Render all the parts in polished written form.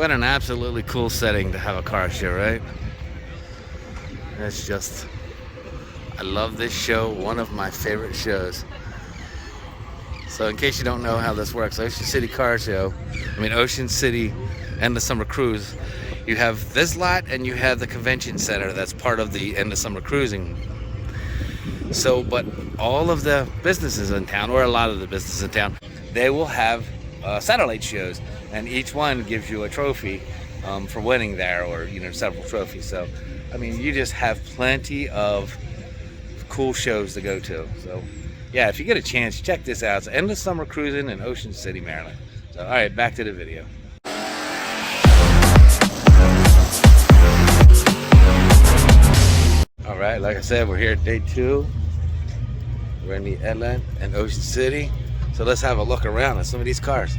What an absolutely cool setting to have a car show, right? It's just, I love this show, one of my favorite shows. So in case you don't know how this works, Ocean City Car Show, Ocean City End of Summer Cruise, you have this lot and you have the convention center that's part of the End of Summer Cruising. So, but all of the businesses in town, or a lot of the businesses in town, they will have satellite shows, and each one gives you a trophy for winning there, or several trophies. So you just have plenty of cool shows to go to. So yeah, if you get a chance, check this out. It's End of Summer Cruising in Ocean City, Maryland. So all right, back to the video. All right, like I said, we're here at day 2. We're in the Edland and Ocean City. So let's have a look around at some of these cars.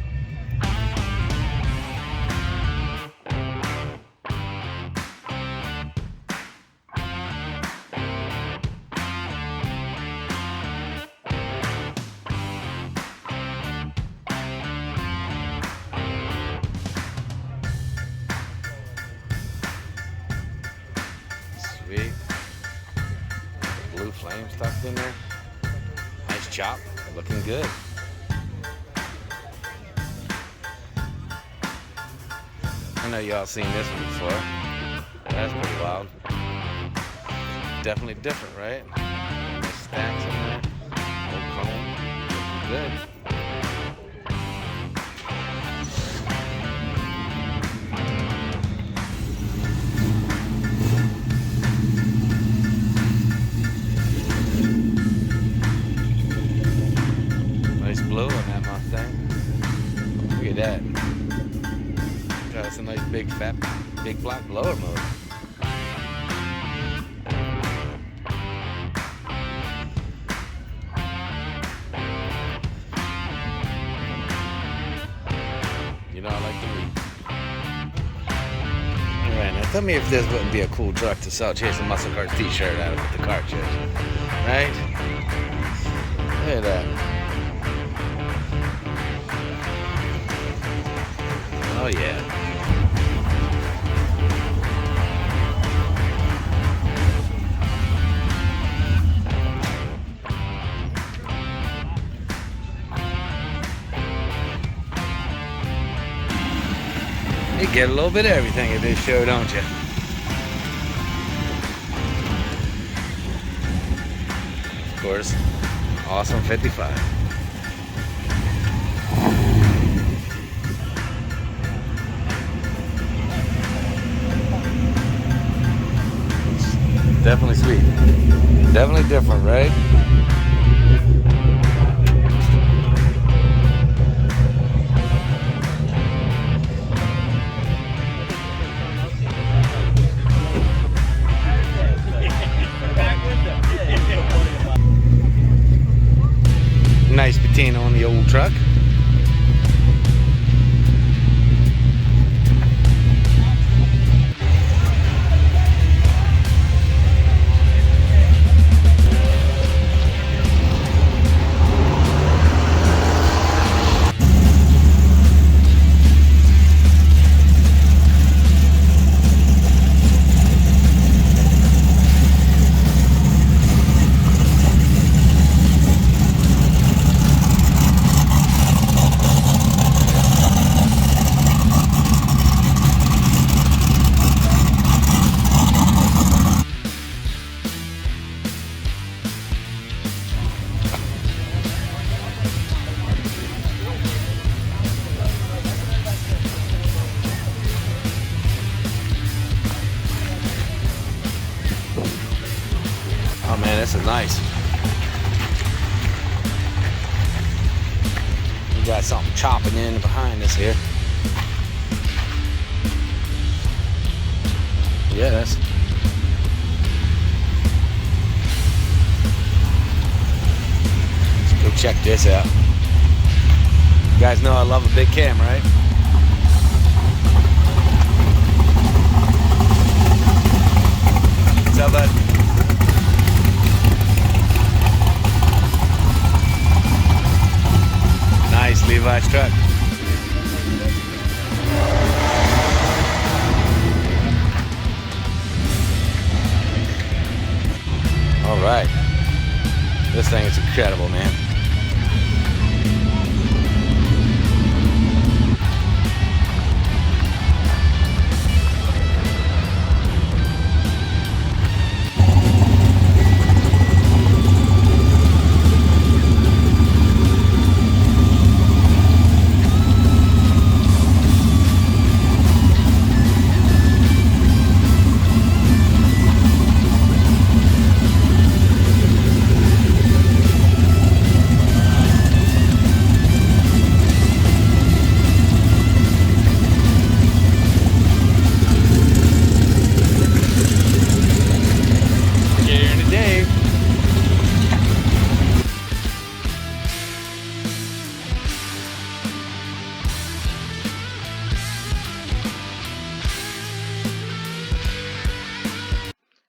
Sweet. Blue flames tucked in there. Nice chop, looking good. I know y'all seen this one before. That's pretty wild. Definitely different, right? Nice stacks in there. Old chrome. Looking good. Nice blue on that Mustang. Look at that. That's a nice big fat, big black blower motor. I like the read. Alright, now tell me if this wouldn't be a cool truck to sell Chasing Muscle Cars t-shirt out of with the car chase. Right? Look at that. Oh yeah. You get a little bit of everything at this show, don't you? Of course, awesome 55. Definitely sweet. Definitely different, right? Nice patina on the old truck. Oh man, this is nice. We got something chopping in behind us here. Yes. Let's go check this out. You guys know I love a big cam, right? What's up, bud? Nice Levi's truck. right. This thing is incredible, man.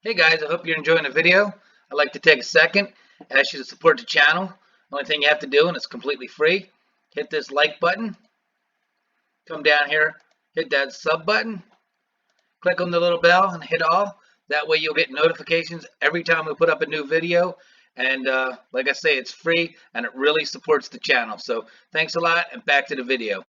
Hey guys, I hope you're enjoying the video. I'd like to take a second, ask you to support the channel. The only thing you have to do, and it's completely free, hit this like button, come down here, hit that sub button, click on the little bell and hit all. That way you'll get notifications every time we put up a new video. And like I say, it's free and it really supports the channel. So thanks a lot, and back to the video.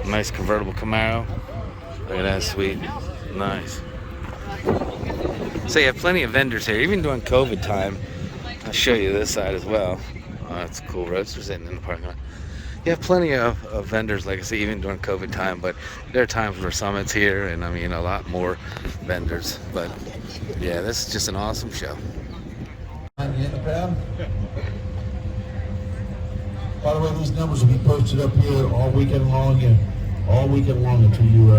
Nice convertible Camaro. Look at that, sweet. Nice. So you have plenty of vendors here, even during COVID time. I'll show you this side as well. Oh, that's cool. Roadster sitting in the parking lot. You have plenty of vendors, like I say, even during COVID time, but there are times where Summit's here, and I mean a lot more vendors. But yeah, this is just an awesome show. By the way, these numbers will be posted up here all weekend long, until you